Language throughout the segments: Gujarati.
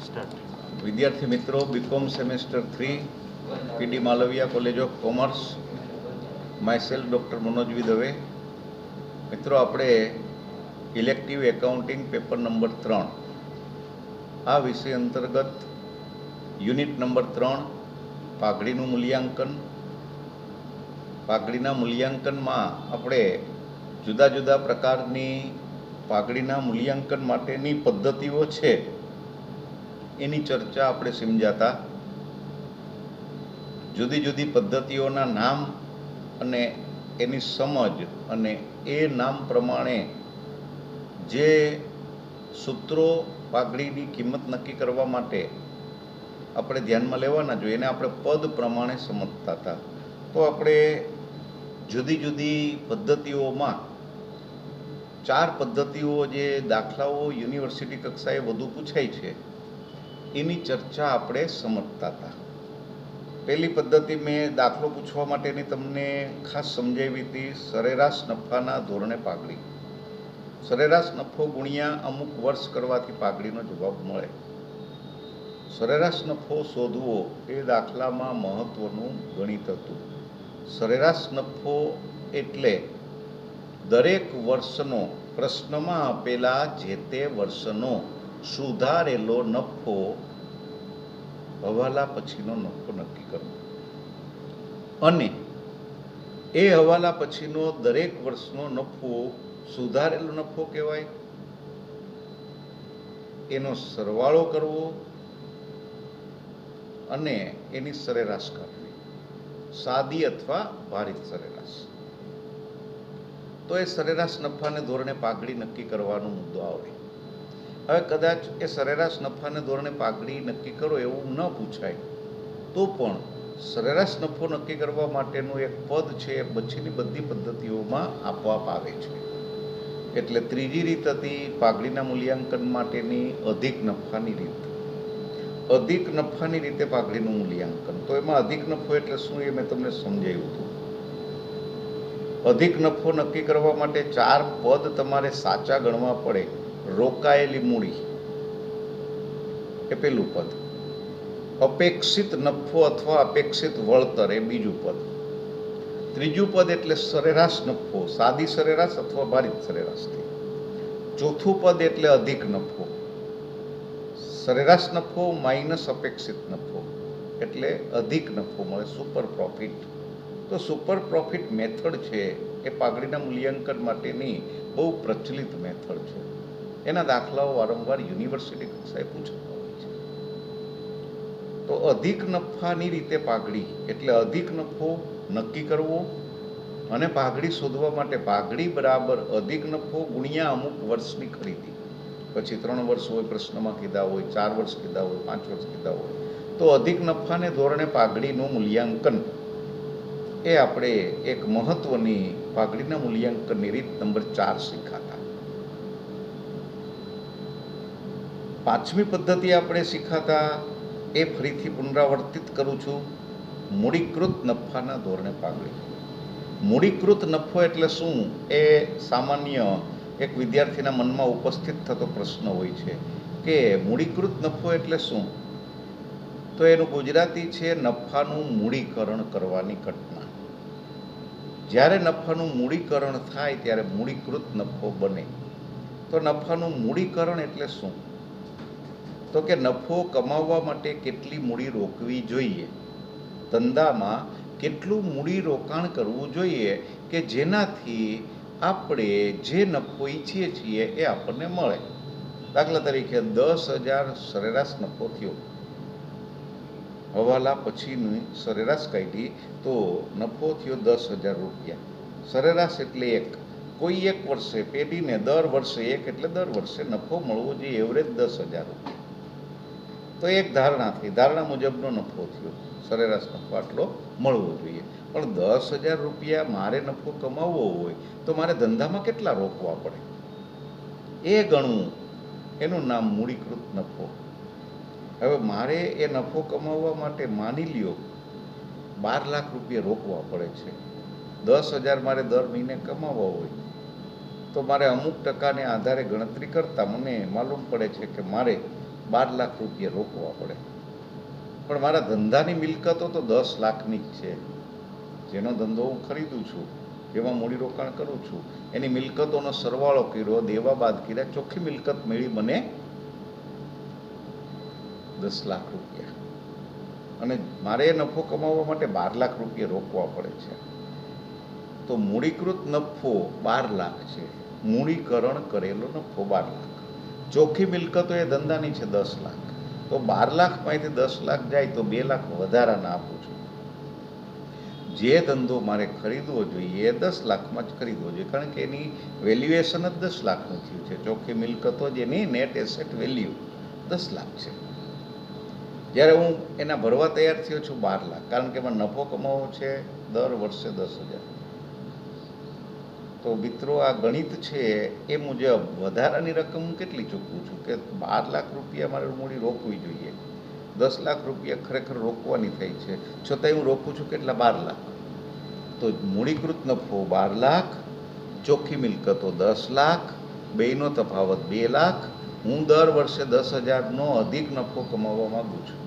વિદ્યાર્થી મિત્રો, B Com semester 3 P D Malviya college of commerce, myself doctor Manoj Dave. મિત્રો, આપણે ઇલેક્ટિવ એકાઉન્ટિંગ પેપર નંબર 3 આ વિષય અંતર્ગત યુનિટ નંબર 3 પાઘડીનું મૂલ્યાંકન. પાઘડીના મૂલ્યાંકનમાં આપણે જુદા જુદા પ્રકારની પાઘડીના મૂલ્યાંકન માટેની પદ્ધતિઓ છે એની ચર્ચા આપણે સમજાતા. જુદી જુદી પદ્ધતિઓના નામ અને એની સમજ અને એ નામ પ્રમાણે જે સૂત્રો પાઘડીની કિંમત નક્કી કરવા માટે આપણે ધ્યાનમાં લેવાના જોઈએ એને આપણે પદ પ્રમાણે સમજતા હતા. તો આપણે જુદી જુદી પદ્ધતિઓમાં 4 પદ્ધતિઓ જે દાખલાઓ યુનિવર્સિટી કક્ષાએ વધુ પૂછાય છે એની ચર્ચા આપણે સમજતા હતા. પહેલી પદ્ધતિ મેં દાખલો પૂછવા માટેની તમને ખાસ સમજાવી હતી, સરેરાશ નફાના ધોરણે પાઘડી. સરેરાશ નફો ગુણ્યા અમુક વર્ષ કરવાથી પાઘડીનો જવાબ મળે. સરેરાશ નફો શોધવો એ દાખલામાં મહત્વનું ગણિત હતું. સરેરાશ નફો એટલે દરેક વર્ષનો પ્રશ્નમાં આપેલા જે તે વર્ષનો સુધારેલો નફો હવાલા પછીનો નફો નક્કી કરવો, અને એ હવાલા પછીનો દરેક વર્ષનો નફો સુધારેલો નફો કહેવાય. એનો સરવાળો કરવો અને એની સરેરાશ કરવી, સાદી અથવા ભારિત સરેરાશ. તો એ સરેરાશ નફાને ધોરણે પાઘડી નક્કી કરવાનો મુદ્દો આવે. હવે કદાચ એ સરેરાશ નફાને ધોરણે પાઘડી નક્કી કરો એવું ન પૂછાય તો પણ સરેરાશ નફો નક્કી કરવા માટેનું એક પદ છે એ પછીની બધી પદ્ધતિઓમાં આપવામાં આવે છે. એટલે ત્રીજી રીત હતી પાઘડીના મૂલ્યાંકન માટેની અધિક નફાની રીત. અધિક નફાની રીતે પાઘડીનું મૂલ્યાંકન. તો એમાં અધિક નફો એટલે શું એ મેં તમને સમજાવ્યું હતું. અધિક નફો નક્કી કરવા માટે 4 પદ તમારે સાચા ગણવા પડે. રોકાયેલી મૂડી એ પેલું પદ, અપેક્ષિત નફો અથવા અપેક્ષિત વળતર એ બીજું પદ, ત્રીજું પદ એટલે સરેરાશ નફો, સાદી સરેરાશ અથવા ભારિત સરેરાશથી, ચોથું પદ એટલે અધિક નફો, સરેરાશ નફો માઇનસ અપેક્ષિત નફો એટલે અધિક નફો મળે, સુપર પ્રોફિટ. તો સુપર પ્રોફિટ મેથડ છે એ પાઘડીના મૂલ્યાંકન માટેની બહુ પ્રચલિત મેથડ છે. એના દાખલાઓ વારંવાર યુનિવર્સિટી કક્ષાએ પૂછાતા હોય છે. તો અધિક નફાની રીતે પાઘડી એટલે અધિક નફો નક્કી કરવો અને પાઘડી શોધવા માટે પાઘડી બરાબર અધિક નફો ગુણ્યા અમુક વર્ષની ખરીદી. પછી 3 વર્ષ હોય, પ્રશ્નમાં કીધા હોય, 4 વર્ષ કીધા હોય, 5 વર્ષ કીધા હોય. તો અધિક નફાને ધોરણે પાઘડીનું મૂલ્યાંકન એ આપણે એક મહત્વની પાઘડીના મૂલ્યાંકનની રીત નંબર 4 શીખાતા. 5મી પદ્ધતિ આપણે શીખાતા એ ફરીથી પુનરાવર્તિત કરું છું. મૂડીકૃત નફાના ધોરણે પાઘડી. મૂડીકૃત નફો એટલે શું એ સામાન્ય એક વિદ્યાર્થીના મનમાં ઉપસ્થિત થતો પ્રશ્ન હોય છે કે મૂડીકૃત નફો એટલે શું. તો એનું ગુજરાતી છે નફાનું મૂડીકરણ કરવાની ઘટના. જ્યારે નફાનું મૂડીકરણ થાય ત્યારે મૂડીકૃત નફો બને. તો નફાનું મૂડીકરણ એટલે શું? તો કે નફો કમાવવા માટે કેટલી મૂડી રોકવી જોઈએ, ધંધામાં કેટલું મૂડી રોકાણ કરવું જોઈએ કે જેનાથી આપણે જે નફો ઈચ્છીએ છીએ એ આપણને મળે. દાખલા તરીકે 10,000 સરેરાશ નફો થયો, હવાલા પછીની સરેરાશ કાઢી તો નફો થયો 10,000 રૂપિયા. સરેરાશ એટલે એક, કોઈ એક વર્ષે પેઢીને દર વર્ષે એક એટલે દર વર્ષે નફો મળવો જોઈએ, એવરેજ 10,000 રૂપિયા. તો એક ધારણા થઈ, ધારણા મુજબનો નફો થયો, સરેરાશ નફો આટલો મળવો જોઈએ. પણ 10,000 રૂપિયા મારે નફો કમાવવો હોય તો મારે ધંધામાં કેટલા રોકવા પડે એ ગણવું, એનું નામ મૂડીકૃત નફો. હવે મારે એ નફો કમાવવા માટે માની લ્યો 12 લાખ રૂપિયા રોકવા પડે છે. 10,000 મારે દર મહિને કમાવવા હોય તો મારે અમુક ટકાને આધારે ગણતરી કરતાં મને માલુમ પડે છે કે મારે ₹12 લાખ રોકવા પડે. પણ મારા ધંધાની મિલકતો તો 10 લાખની જ છે. જેનો ધંધો હું ખરીદું છું, જેમાં મૂડીરોકાણ કરું છું, એની મિલકતોનો સરવાળો કર્યો, દેવા બાદ કર્યા, ચોખ્ખી મિલકત મળી મને ₹10 લાખ. અને મારે નફો કમાવવા માટે ₹12 લાખ રોકવા પડે છે. તો મૂડીકૃત નફો 12 લાખ છે, મૂડીકરણ કરેલો નફો 12 લાખ. ચોખ્ખી મિલકતો એ ધંધાની છે 10 લાખ. તો 12 લાખમાંથી 10 લાખ જાય તો 2 લાખ વધારાના આપું છું. જે ધંધો મારે ખરીદવો જોઈએ એ 10 લાખમાં જ ખરીદવો જોઈએ, કારણ કે એની વેલ્યુએશન જ 10 લાખનું થયું છે. ચોખ્ખી મિલકતો જ એની નેટ એસેટ વેલ્યુ 10 લાખ છે. જ્યારે હું એના ભરવા તૈયાર થયો છું 12 લાખ, કારણ કે એમાં નફો કમાવો છે દર વર્ષે 10,000. તો મિત્રો આ ગણિત છે એ મુજબ વધારાની રકમ હું કેટલી ચૂકવું છું કે ₹12 લાખ મારે મૂડી રોકવી જોઈએ. ₹10 લાખ ખરેખર રોકવાની થઈ છે, છતાંય હું રોકું છું કેટલા? 12 લાખ. તો મૂડીકૃત નફો 12 લાખ, ચોખ્ખી મિલકતો 10 લાખ, બેયનો તફાવત 2 લાખ. હું દર વર્ષે 10,000નો અધિક નફો કમાવવા માંગુ છું,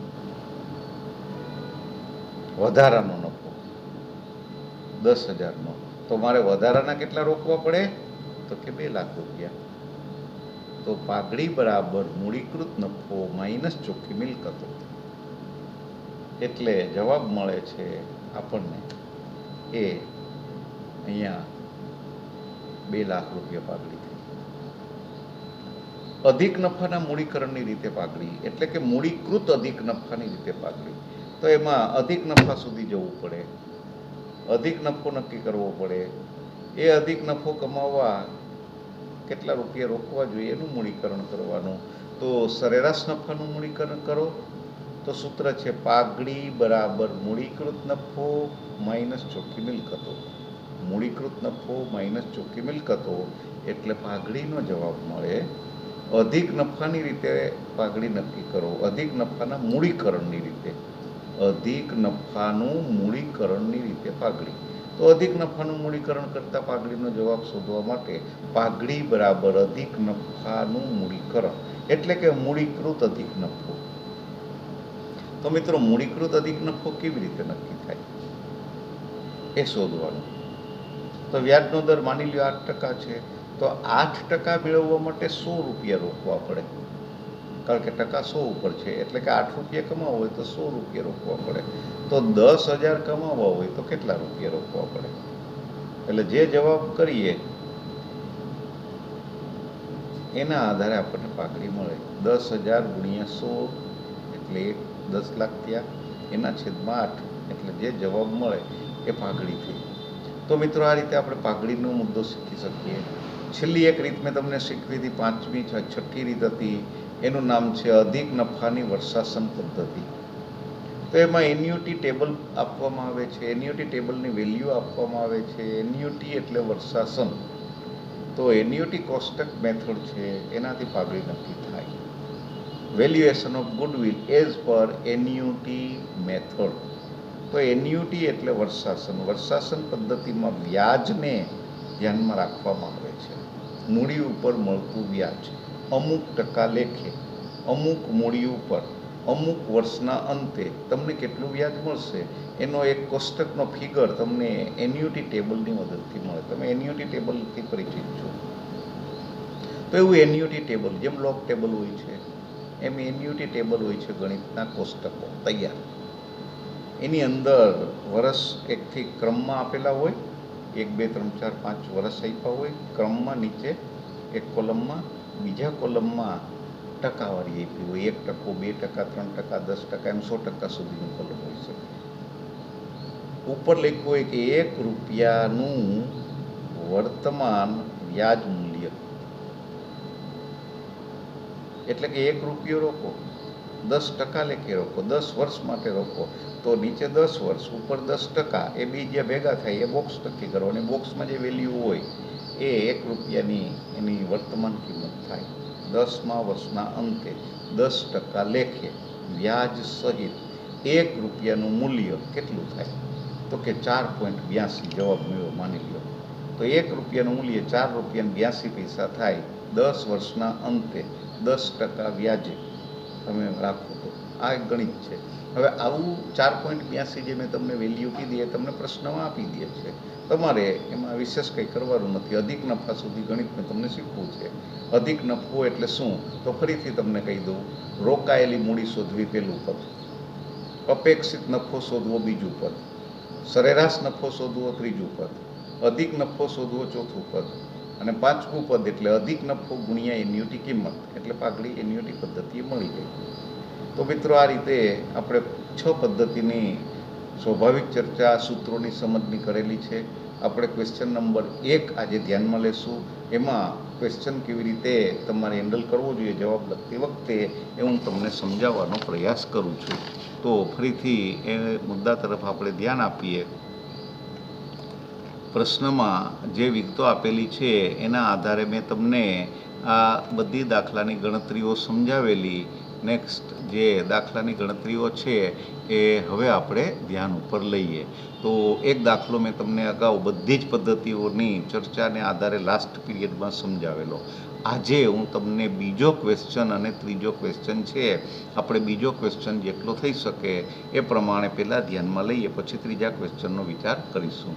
વધારાનો નફો 10,000નો. તો મારે વધારાના કેટલા રોકવા પડે? તો કે ₹2 લાખ. તો પાઘડી બરાબર મૂડીકૃત નફો માઇનસ ચોખ્ખી મિલકતો. એટલે જવાબ મળે છે આપણને એ અહીંયા ₹2 લાખ પાઘડી થઈ. અધિક નફાના મૂડીકરણની રીતે પાઘડી, એટલે કે મૂડીકૃત અધિક નફાની રીતે પાઘડી. તો એમાં અધિક નફા સુધી જવું પડે, અધિક નફો નક્કી કરવો પડે. એ અધિક નફો કમાવવા કેટલા રૂપિયા રોકવા જોઈએ એનું મૂડીકરણ કરવાનું. તો સરેરાશ નફાનું મૂડીકરણ કરો તો સૂત્ર છે પાઘડી બરાબર મૂડીકૃત નફો માઇનસ ચોખ્ખી મિલકતો. મૂડીકૃત નફો માઇનસ ચોખ્ખી મિલકતો એટલે પાઘડીનો જવાબ મળે. અધિક નફાની રીતે પાઘડી નક્કી કરો, અધિક નફાના મૂડીકરણની રીતે, અધિક નફાનું મૂડીકરણની રીતે પાઘડી. તો અધિક નફાનું મૂડીકરણ કરતા પાઘડીનો જવાબ શોધવા માટે પાઘડી બરાબર અધિક નફાનું મૂડીકરણ, એટલે કે મૂડીકૃત અધિક નફો. તો મિત્રો મૂડીકૃત અધિક નફો કેવી રીતે નક્કી થાય એ શોધવાનું. તો વ્યાજનો દર માની લ્યો 8% છે, તો 8% મેળવવા માટે ₹100 રોકવા પડે, કારણ કે ટકા 100 ઉપર છે. એટલે કે ₹8 કમાવવા હોય તો ₹100 રોકવા પડે. તો 10,000 કમાવવા હોય તો કેટલા રૂપિયા રોકવા પડે? એટલે જે જવાબ કરીએ એના આધારે આપણને પાઘડી મળે. 10,000 ગુણ્યા 100 એટલે 10 લાખ થયા, એના છેદમાં 8 એટલે જે જવાબ મળે એ પાઘડી થઈ. તો મિત્રો આ રીતે આપણે પાઘડીનો મુદ્દો શીખી શકીએ. છેલ્લી એક રીત મેં તમને શીખવી હતી, 5મી 6ઠ્ઠી રીત હતી, એનું નામ છે અધિક નફાની વર્ષાસન પદ્ધતિ. તો એમાં એન્યુટી ટેબલ આપવામાં આવે છે, એન્યુટી ટેબલની વેલ્યુ આપવામાં આવે છે. એન્યુટી એટલે વર્ષાસન. તો એન્યુટી કોષ્ટક મેથડ છે, એનાથી પાઘડી નક્કી થાય. Valuation of goodwill as per annuity method. તો એન્યુટી એટલે વર્ષાસન. વર્ષાસન પદ્ધતિમાં વ્યાજને ધ્યાનમાં રાખવામાં આવે છે. મૂડી ઉપર મળતું વ્યાજ અમુક ટકા લેખે, અમુક મૂડી ઉપર અમુક વર્ષના અંતે તમને કેટલું વ્યાજ મળશે એનો એક કોષ્ટકનો ફિગર તમને એન્યુટી ટેબલની મદદથી મળે. તમે એન્યુટી ટેબલથી પરિચિત છો. તો એવું એન્યુટી ટેબલ, જેમ લોગ ટેબલ હોય છે એમ એન્યુટી ટેબલ હોય છે, ગણિતના કોષ્ટકો તૈયાર. એની અંદર વર્ષ એકથી ક્રમમાં આપેલા હોય, 1 2 3 4 5 વર્ષ આપ્યા હોય ક્રમમાં, નીચે એક કોલમમાં, બીજા કોલમમાં ટકાવારી આપી હોય, 1%, 2%, 3%, 10%, એમ 100% સુધીનું કોલમ હોઈ શકે. ઉપર લખ્યું હોય કે ₹1 વર્તમાન વ્યાજ મૂલ્ય, એટલે કે ₹1 રોકો, 10% લેખે રોકો, 10 વર્ષ માટે રોકો. તો નીચે 10 વર્ષ, ઉપર 10%, એ બે જ્યાં ભેગા થાય એ બોક્સ નક્કી કરો, અને બોક્સમાં જે વેલ્યુ હોય એ ₹1ની એની વર્તમાન કિંમત થાય. 10મા વર્ષના અંતે 10% લેખે વ્યાજ સહિત ₹1નું મૂલ્ય કેટલું થાય? તો કે 4.82. જવાબ મેળવો માની લો. તો ₹1નું મૂલ્ય ₹4.82 થાય. 10 વર્ષના અંતે 10% વ્યાજે તમે રાખો તો આ એક ગણિત છે. હવે આવું 4.82 જે મેં તમને વેલ્યુ કીધી એ તમને પ્રશ્નમાં આપી દે છે. તમારે એમાં વિશેષ કંઈ કરવાનું નથી. અધિક નફા સુધી ગણિત મેં તમને શીખવું છે. અધિક નફો એટલે શું તો ફરીથી તમને કહી દઉં. રોકાયેલી મૂડી શોધવી પહેલું પદ, અપેક્ષિત નફો શોધવો બીજું પદ, સરેરાશ નફો શોધવો ત્રીજું પદ, અધિક નફો શોધવો ચોથું પદ અને પાંચમું પદ એટલે અધિક નફો ગુણ્યા એન્યુટી કિંમત એટલે પાઘડી એન્યુટી પદ્ધતિ મળી ગઈ. તો મિત્રો આ રીતે આપણે 6 પદ્ધતિની સ્વાભાવિક ચર્ચા સૂત્રોની સમજની કરેલી છે. આપણે ક્વેશ્ચન નંબર 1 આજે ધ્યાનમાં લેશું. એમાં ક્વેશ્ચન કેવી રીતે તમારે હેન્ડલ કરવો જોઈએ જવાબ લખતી વખતે એ હું તમને સમજાવવાનો પ્રયાસ કરું છું. તો ફરીથી એ મુદ્દા તરફ આપણે ધ્યાન આપીએ. પ્રશ્નમાં જે વિગતો આપેલી છે એના આધારે મેં તમને આ બધી દાખલાની ગણતરીઓ સમજાવેલી. નેક્સ્ટ જે દાખલાની ગણતરીઓ છે એ હવે આપણે ધ્યાન ઉપર લઈએ. તો એક દાખલો મેં તમને અગાઉ બધી જ પદ્ધતિઓની ચર્ચાને આધારે લાસ્ટ પીરિયડમાં સમજાવેલો. આજે હું તમને બીજો ક્વેશ્ચન અને ત્રીજો ક્વેશ્ચન છે, આપણે બીજો ક્વેશ્ચન જેટલો થઈ શકે એ પ્રમાણે પહેલાં ધ્યાનમાં લઈએ, પછી ત્રીજા ક્વેશ્ચનનો વિચાર કરીશું.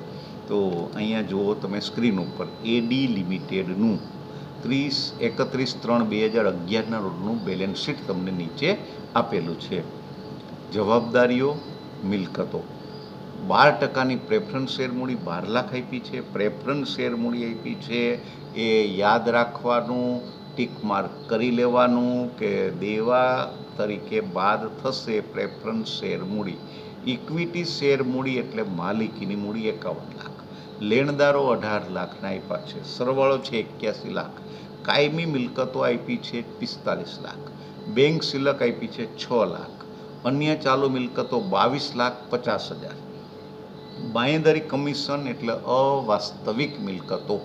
તો અહીંયા જુઓ તમે સ્ક્રીન ઉપર એડી લિમિટેડનું 31/3/2011 રોજનું બેલેન્સ શીટ તમને નીચે આપેલું છે. જવાબદારીઓ, મિલકતો. 12% પ્રેફરન્સ શેર મૂડી 12 લાખ આપી છે. પ્રેફરન્સ શેર મૂડી આપી છે એ યાદ રાખવાનું, ટીક માર્ક કરી લેવાનું કે દેવા તરીકે બાદ થશે પ્રેફરન્સ શેર મૂડી. ઇક્વિટી શેર મૂડી એટલે માલિકીની મૂડી 51 લાખ. લેણદારો 18 લાખના આપ્યા છે. સરવાળો છે 81 લાખ. કાયમી મિલકતો આપી છે 45 લાખ. બેંક સિલક આપી છે 6 લાખ. અન્ય ચાલુ મિલકતો 22,50,000. બાંયધરી કમિશન એટલે અવાસ્તવિક મિલકતો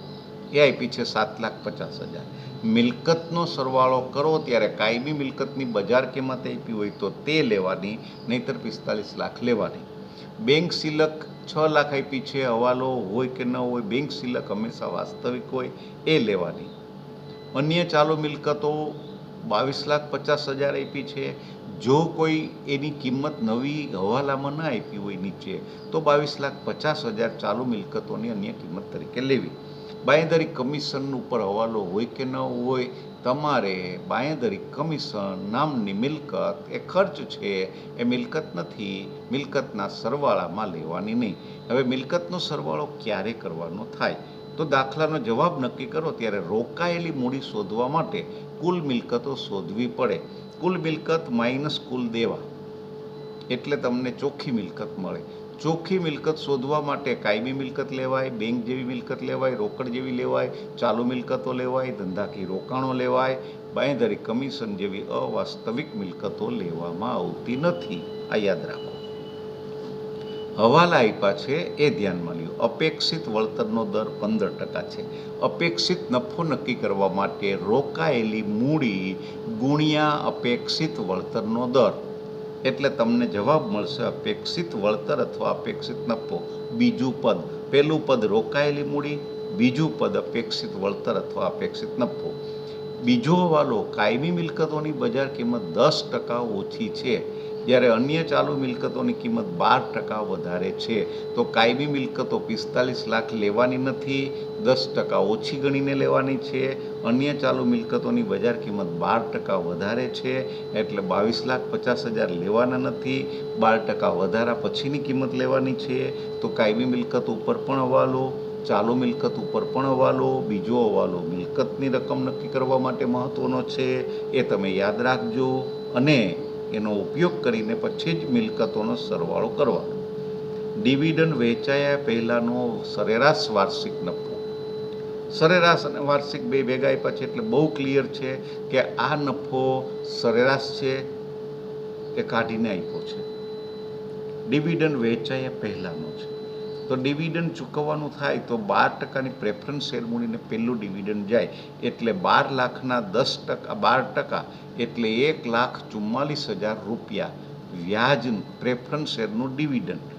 એ આપી છે 7,50,000. મિલકતનો સરવાળો કરો ત્યારે કાયમી મિલકતની બજાર કિંમત આપી હોય તો તે લેવાની, નહીતર 45 લાખ લેવાની. બેંક સિલક 6 લાખ આપી છે. હવાલો હોય કે ન હોય, બેંક સિલક હંમેશા વાસ્તવિક હોય એ લેવાની. અન્ય ચાલુ મિલકતો 22,50,000 આપી છે. જો કોઈ એની કિંમત નવી હવાલામાં ન આપી હોય નીચે તો 22,50,000 ચાલુ મિલકતોની અન્ય કિંમત તરીકે લેવી. બાંયધરી કમિશન ઉપર હવાલો હોય કે ન હોય, તમારે બાંયધરી કમિશન નામની મિલકત એ ખર્ચ છે, એ મિલકત નથી, મિલકતના સરવાળામાં લેવાની નહીં. હવે મિલકતનો સરવાળો ક્યારે કરવાનો થાય તો દાખલાનો જવાબ નક્કી કરો ત્યારે રોકાયેલી મૂડી શોધવા માટે કુલ મિલકતો શોધવી પડે. કુલ મિલકત માઇનસ કુલ દેવા એટલે તમને ચોખ્ખી મિલકત મળે. ચોખ્ખી મિલકત શોધવા માટે કાયમી મિલકત લેવાય, બેંક જેવી મિલકત લેવાય, રોકડ જેવી લેવાય, ચાલુ મિલકતો લેવાય, ધંધાકીય રોકાણો લેવાય. બાંયધરી કમિશન જેવી અવાસ્તવિક મિલકતો લેવામાં આવતી નથી. આ યાદ રાખો. હવાલા આપ્યા છે એ ધ્યાનમાં લ્યો. અપેક્ષિત વળતરનો દર 15% છે. અપેક્ષિત નફો નક્કી કરવા માટે રોકાયેલી મૂડી ગુણ્યા અપેક્ષિત વળતરનો દર એટલે તમને જવાબ મળશે અપેક્ષિત વળતર અથવા અપેક્ષિત નફો. બીજું પદ, પહેલું પદ રોકાયેલી મૂડી, બીજું પદ અપેક્ષિત વળતર અથવા અપેક્ષિત નફો. બીજો હવાલો કાયમી મિલકતોની બજાર કિંમત 10% ઓછી છે, જ્યારે અન્ય ચાલુ મિલકતોની કિંમત 12% વધારે છે. તો કાયમી મિલકતો 45 લાખ લેવાની નથી, 10% ઓછી ગણીને લેવાની છે. અન્ય ચાલુ મિલકતોની બજાર કિંમત 12% વધારે છે એટલે 22,50,000 લેવાના નથી, 12% વધારા પછીની કિંમત લેવાની છે. તો કાયમી મિલકત ઉપર પણ હવાલો, ચાલુ મિલકત ઉપર પણ હવાલો. બીજો હવાલો મિલકતની રકમ નક્કી કરવા માટે મહત્વનો છે, એ તમે યાદ રાખજો અને એનો ઉપયોગ કરીને પછી જ મિલકતોનો સરવાળો કરવાનો. ડિવિડન્ડ વહેંચાયા પહેલાંનો સરેરાશ વાર્ષિક નફો. સરેરાશ અને વાર્ષિક બે ભેગા આપ્યા છે એટલે બહુ ક્લિયર છે કે આ નફો સરેરાશ છે એ કાઢીને આપ્યો છે. ડિવિડન્ડ વહેંચાયા પહેલાંનો છે તો ડિવિડન્ડ ચૂકવવાનું થાય તો 12%ની પ્રેફરન્સ શેર મૂડીને પહેલું ડિવિડન્ડ જાય એટલે 12 લાખના 12% એટલે 1,44,000 રૂપિયા વ્યાજ પ્રેફરન્સ શેરનું ડિવિડન્ડ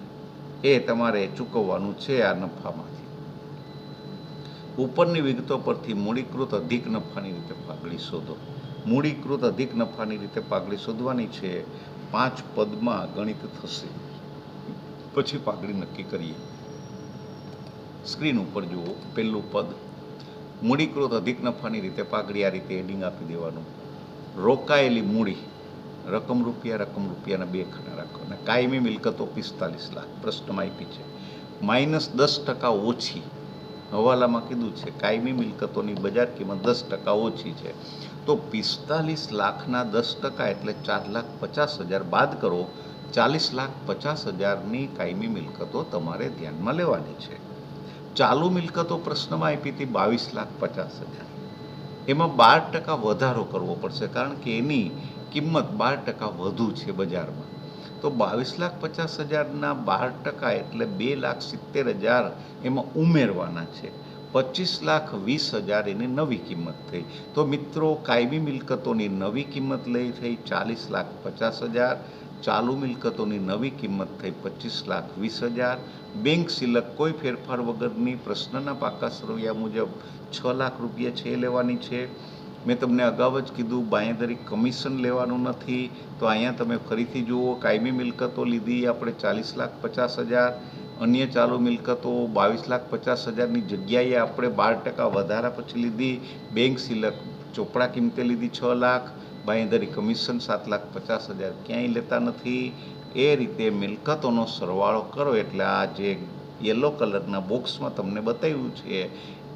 એ તમારે ચૂકવવાનું છે આ નફામાંથી. ઉપરની વિગતો પરથી મૂડીકૃત અધિક નફાની રીતે પાઘડી શોધો. મૂડીકૃત અધિક નફાની રીતે પાઘડી શોધવાની છે. 5 પદમાં ગણિત થશે, પછી પાઘડી નક્કી કરીએ. સ્ક્રીન ઉપર જુઓ. પહેલું પદ, મૂડીકૃત અધિક નફાની રીતે પાઘડી. આ રીતે હેડિંગ આપી દેવાનું. રોકાયેલી મૂડી, રકમ રૂપિયાના 2 ખાના રાખો. અને કાયમી મિલકતો 45 લાખ પ્રશ્નમાં આપી છે. -10% ઓછી, હવાલામાં કીધું છે કાયમી મિલકતોની બજાર કિંમત 10% ઓછી છે. તો 45 લાખના 10% એટલે 4,50,000 બાદ કરો. 40,50,000ની કાયમી મિલકતો તમારે ધ્યાનમાં લેવાની છે. ચાલુ મિલકતો પ્રશ્નમાં આપી હતી 22,50,000. એમાં 12% વધારો કરવો પડશે, કારણ કે એની કિંમત 12% વધુ છે બજારમાં. તો 22,50,000ના 12% એટલે 2,70,000 એમાં ઉમેરવાના છે. 25,20,000 એની નવી કિંમત થઈ. તો મિત્રો, કાયમી મિલકતોની નવી કિંમત લઈ થઈ 40,50,000. ચાલુ મિલકતોની નવી કિંમત થઈ 25,20,000. બેંક સિલક કોઈ ફેરફાર વગરની પ્રશ્નના પાકા સરવૈયા મુજબ 6 લાખ રૂપિયા છે લેવાની છે. મેં તમને અગાઉ જ કીધું, બાંયધરી કમિશન લેવાનું નથી. તો અહીંયા તમે ફરીથી જુઓ. કાયમી મિલકતો લીધી આપણે 40,50,000. અન્ય ચાલુ મિલકતો 22,50,000ની જગ્યાએ આપણે 12% વધારા પછી લીધી. બેંક સિલક ચોપડા કિંમતે લીધી 6 લાખ. બાંયધરી કમિશન 7,50,000 ક્યાંય લેતા નથી. એ રીતે મિલકતોનો સરવાળો કરો એટલે આ જે યલો કલરના બોક્સમાં તમને બતાવ્યું છે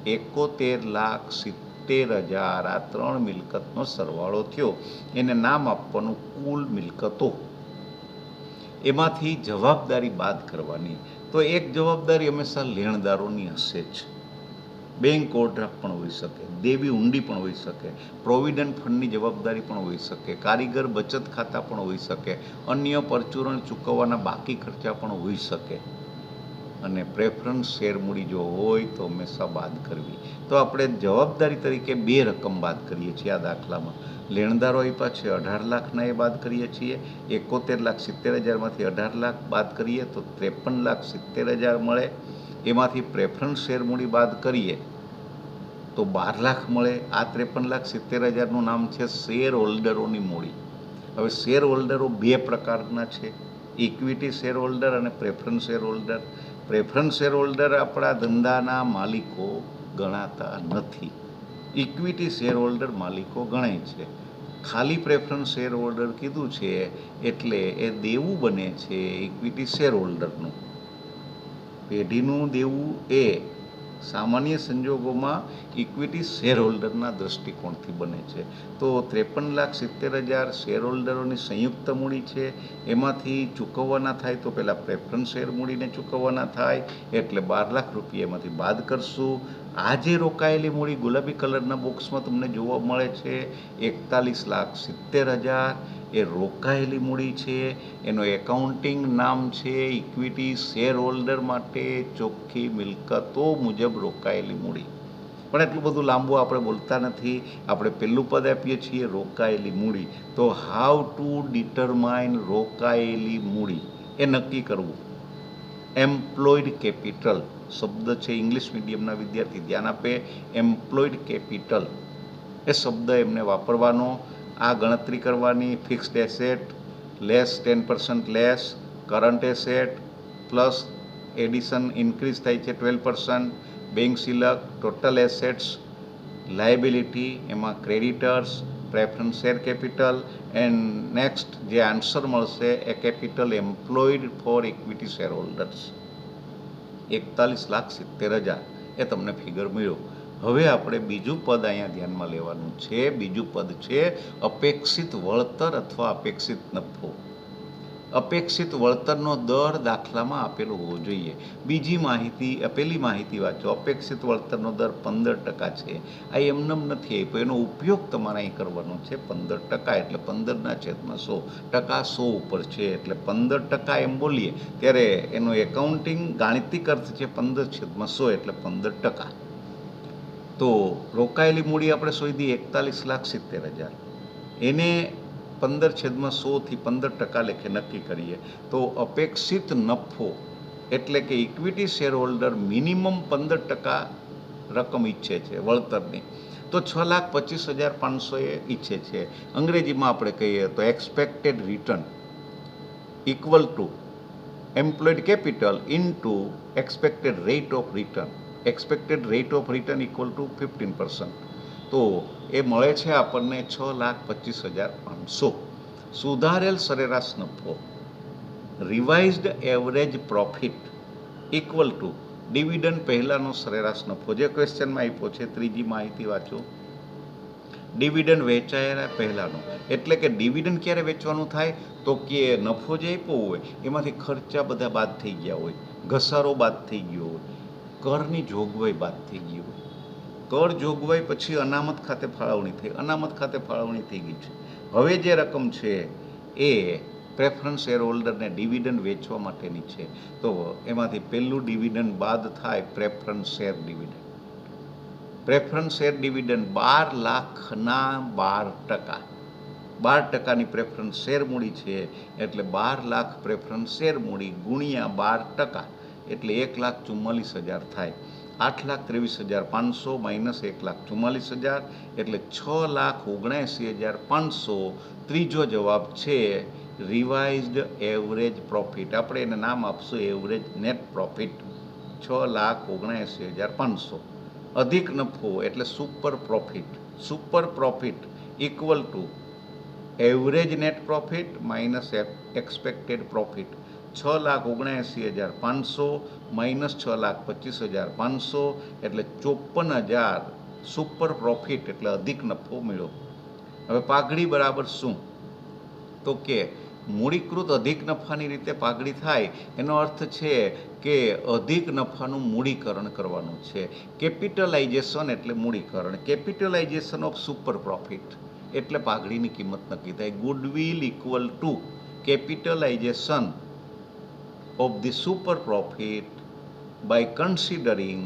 71,70,000 આ 3 મિલકતનો સરવાળો થયો. એને નામ આપવાનું કુલ મિલકતો. એમાંથી જવાબદારી બાદ કરવાની. તો એક જવાબદારી હંમેશા લેણદારોની હશે જ. બેંક ઓવરડ્રાફ્ટ પણ હોઈ શકે, દેવી હુંડી પણ હોઈ શકે, પ્રોવિડન્ટ ફંડની જવાબદારી પણ હોઈ શકે, કારીગર બચત ખાતા પણ હોઈ શકે, અન્ય પરચુરણ ચૂકવવાના બાકી ખર્ચા પણ હોઈ શકે. અને પ્રેફરન્સ શેર મૂડી જો હોય તો હંમેશા બાદ કરવી. તો આપણે જવાબદારી તરીકે 2 રકમ બાદ કરીએ છીએ આ દાખલામાં. લેણદારો આપ્યા છે 18 લાખના, એ બાદ કરીએ છીએ. 71,70,000માંથી 18 લાખ બાદ કરીએ તો 53,70,000 મળે. એમાંથી પ્રેફરન્સ શેર મૂડી બાદ કરીએ તો 12 લાખ મળે. આ 53,70,000નું નામ છે શેર હોલ્ડરોની મૂડી. હવે શેર હોલ્ડરો 2 પ્રકારના છે, ઇક્વિટી શેર હોલ્ડર અને preference share holder. Preference share holder આપણા ધંધાના માલિકો ગણાતા નથી. ઇક્વિટી શેર હોલ્ડર માલિકો ગણાય છે. ખાલી પ્રેફરન્સ શેર હોલ્ડર કીધું છે એટલે એ દેવું બને છે ઇક્વિટી શેર હોલ્ડરનું. પેઢીનું દેવું એ સામાન્ય સંજોગોમાં ઇક્વિટી શેર હોલ્ડરના દૃષ્ટિકોણથી બને છે. તો 53,70,000 શેર હોલ્ડરોની સંયુક્ત મૂડી છે. એમાંથી ચૂકવવાના થાય તો પહેલાં પ્રેફરન્સ શેર મૂડીને ચૂકવવાના થાય એટલે 12 લાખ રૂપિયા એમાંથી બાદ કરશું. આ જે રોકાયેલી મૂડી ગુલાબી કલરના બોક્સમાં તમને જોવા મળે છે 41,70,000 એ રોકાયેલી મૂડી છે. એનો એકાઉન્ટિંગ નામ છે ઇક્વિટી શેર હોલ્ડર માટે ચોખ્ખી મિલકતો મુજબ રોકાયેલી મૂડી. પણ એટલું બધું લાંબુ આપણે બોલતા નથી. આપણે પહેલું પદ આપીએ છીએ રોકાયેલી મૂડી. તો હાઉ ટુ ડિટરમાઇન રોકાયેલી મૂડી એ નક્કી કરવું. એમ્પ્લોયડ કેપિટલ શબ્દ છે, ઇંગ્લિશ મીડિયમના વિદ્યાર્થી ધ્યાન આપે. એમ્પ્લોયડ કેપિટલ એ શબ્દ એમને વાપરવાનો. આ ગણતરી કરવાની. Fixed asset less 10% less, current asset plus addition increase થાય છે 12%. બેંક સિલક ટોટલ એસેટ્સ લાયબિલિટી, એમાં creditors, preference share capital and next જે આન્સર મળશે એ capital employed for equity share holders 41,70,000 એ તમને ફિગર મળ્યો. હવે આપણે બીજું પદ અહીંયા ધ્યાનમાં લેવાનું છે. બીજું પદ છે અપેક્ષિત વળતર અથવા અપેક્ષિત નફો. અપેક્ષિત વળતરનો દર દાખલામાં આપેલો હોવો જોઈએ. પેલી માહિતી વાંચો. અપેક્ષિત વળતરનો દર 15% છે. આ એમનેમ નથી આપ્યો, એનો ઉપયોગ તમારે અહીં કરવાનો છે. 15% એટલે 15/100. ટકા 100 ઉપર છે એટલે 15% એમ બોલીએ ત્યારે એનો એકાઉન્ટિંગ ગાણિતિક અર્થ છે 15/100 એટલે 15%. તો રોકાયેલી મૂડી આપણે શોધી 41,70,000. એને 15/100થી 15% લેખે નક્કી કરીએ તો અપેક્ષિત નફો એટલે કે ઇક્વિટી શેર હોલ્ડર મિનિમમ 15% રકમ ઈચ્છે છે વળતરની, તો 6,25,500 એ ઈચ્છે છે. અંગ્રેજીમાં આપણે કહીએ તો expected return equal to employed capital into expected rate of return. Expected rate of return equal to 15%. તો એ મળે છે આપણને 6,25,500. સુધારેલ સરેરાશ નફો revised average profit equal to dividend પહેલાંનો સરેરાશ નફો, જે ક્વેશ્ચનમાં આપ્યો છે. ત્રીજી માહિતી વાંચો. ડિવિડન્ડ વેચાયેલા પહેલાંનો, એટલે કે ડિવિડન્ડ ક્યારે વેચવાનું થાય તો કે નફો જે આપ્યો હોય એમાંથી ખર્ચા બધા બાદ થઈ ગયા હોય, ઘસારો બાદ થઈ ગયો હોય, કરની જોગવાઈ બાદ થઈ ગઈ હોય. કર જોગવાઈ પછી અનામત ખાતે ફાળવણી થઈ, અનામત ખાતે ફાળવણી થઈ ગઈ છે. હવે જે રકમ છે એ પ્રેફરન્સ શેર હોલ્ડરને ડિવિડન્ડ વેચવા માટેની છે. તો એમાંથી પહેલું ડિવિડન્ડ બાદ થાય preference share dividend. Preference share dividend 12 લાખના 12%. 12%ની પ્રેફરન્સ શેર મૂડી છે, એટલે 12 લાખ પ્રેફરન્સ શેર મૂડી ગુણ્યા 12%, એટલે 1,44,000 થાય. 8,23,500 માઇનસ 1,44,000 એટલે 6,79,500. ત્રીજો જવાબ છે રિવાઇઝડ એવરેજ પ્રોફિટ. આપણે એને નામ આપશું એવરેજ નેટ પ્રોફિટ. 6,79,500. અધિક નફો એટલે super profit. Super profit equal to average net profit minus expected profit. 6,79,500 minus 6,25,500 એટલે 54,000 સુપર પ્રોફિટ એટલે અધિક નફો મળ્યો. હવે પાઘડી બરાબર શું તો કે મૂડીકૃત અધિક નફાની રીતે પાઘડી થાય એનો અર્થ છે કે અધિક નફાનું મૂડીકરણ કરવાનું છે. કેપિટલાઇઝેશન એટલે મૂડીકરણ. કેપિટલાઇઝેશન ઓફ સુપર પ્રોફિટ એટલે પાઘડીની કિંમત નક્કી થાય. Goodwill equal to capitalisation of the super profit by considering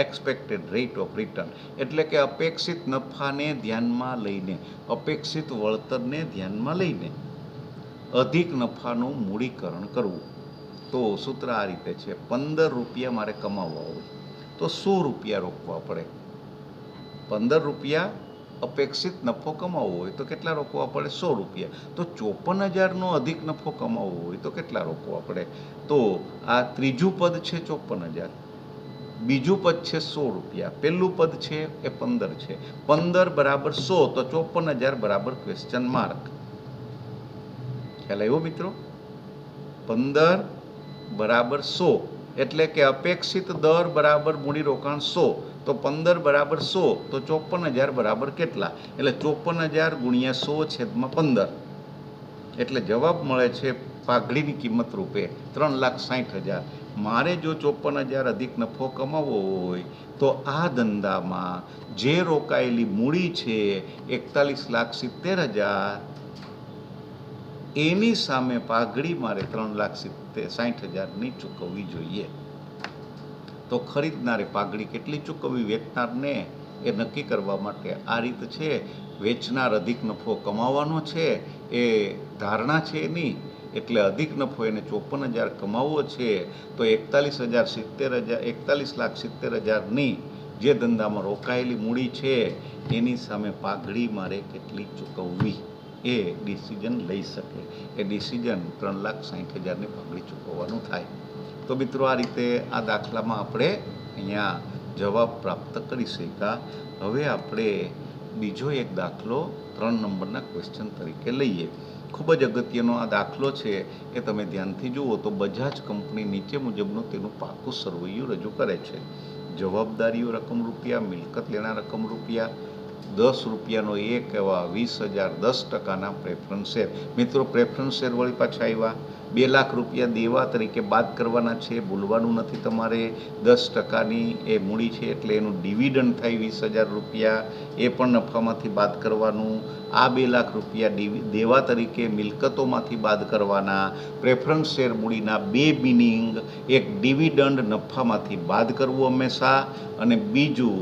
expected rate of return. એટલે કે અપેક્ષિત નફાને ધ્યાનમાં લઈને, અપેક્ષિત વળતરને ધ્યાનમાં લઈને અધિક નફાનું મૂડીકરણ કરવું. તો સૂત્ર આ રીતે છે. 15 રૂપિયા મારે કમાવવા હોય તો 100 રૂપિયા રોકવા પડે. 15 રૂપિયા અપેક્ષિત નફો કમાવવો હોય તો કેટલા રોકવા પડે? 100 રૂપિયા. તો 54,000નો અધિક નફો કમાવવો હોય તો કેટલા રોકવા પડે? તો આ ત્રીજું પદ છે 54,000, બીજું પદ છે 100 રૂપિયા, પહેલું પદ છે એ 15 છે. 15 બરાબર 100 તો 54,000 બરાબર ક્વેશ્ચન માર્ક. ખ્યાલ આવ્યો મિત્રો? 15 બરાબર 100 એટલે કે અપેક્ષિત દર બરાબર મૂડીરોકાણ 100, તો 15 બરાબર 100 તો 54,000 બરાબર કેટલા? એટલે 54,000 ગુણ્યા 100/15 એટલે જવાબ મળે છે પાઘડીની કિંમત રૂપે 3,60,000. મારે જો 54,000 અધિક નફો કમાવવો હોય તો આ ધંધામાં જે રોકાયેલી મૂડી છે 41,70,000, એની સામે પાઘડી મારે 3,60,000ની ચૂકવવી જોઈએ. તો ખરીદનારે પાઘડી કેટલી ચૂકવવી વેચનારને એ નક્કી કરવા માટે આ રીત છે. વેચનાર અધિક નફો કમાવાનો છે એ ધારણા છે એની, એટલે અધિક નફો એને 54,000 કમાવવો છે. તો 41,70,000ની જે ધંધામાં રોકાયેલી મૂડી છે એની સામે પાઘડી મારે કેટલી ચૂકવવી એ ડિસિઝન લઈ શકે. એ ડિસિઝન 3,60,000ની પાઘડી ચૂકવવાનું થાય. તો મિત્રો આ રીતે આ દાખલામાં આપણે અહીંયા જવાબ પ્રાપ્ત કરી શક્યા. હવે આપણે બીજો એક દાખલો 3 નંબરના ક્વેશ્ચન તરીકે લઈએ. ખૂબ જ અગત્યનો આ દાખલો છે એ તમે ધ્યાનથી જુઓ તો બજાજ કંપની નીચે મુજબનું તેનું પાકું સરવૈયું રજૂ કરે છે. જવાબદારીઓ રકમ રૂપિયા, મિલકત લેણા રકમ રૂપિયા, 10 રૂપિયાનો 1 એવા 20,000 10%ના પ્રેફરન્સ શેર. મિત્રો પ્રેફરન્સ શેર વળી પાછા આવ્યા. 2 લાખ રૂપિયા દેવા તરીકે બાદ કરવાના છે, ભૂલવાનું નથી તમારે. 10%ની એ મૂડી છે એટલે એનું ડિવિડન્ડ થાય 20,000 રૂપિયા, એ પણ નફામાંથી બાદ કરવાનું. આ 2 લાખ રૂપિયા દેવા તરીકે મિલકતોમાંથી બાદ કરવાના. પ્રેફરન્સ શેર મૂડીના 2 મિનિંગ, એક ડિવિડન્ડ નફામાંથી બાદ કરવું હંમેશા, અને બીજું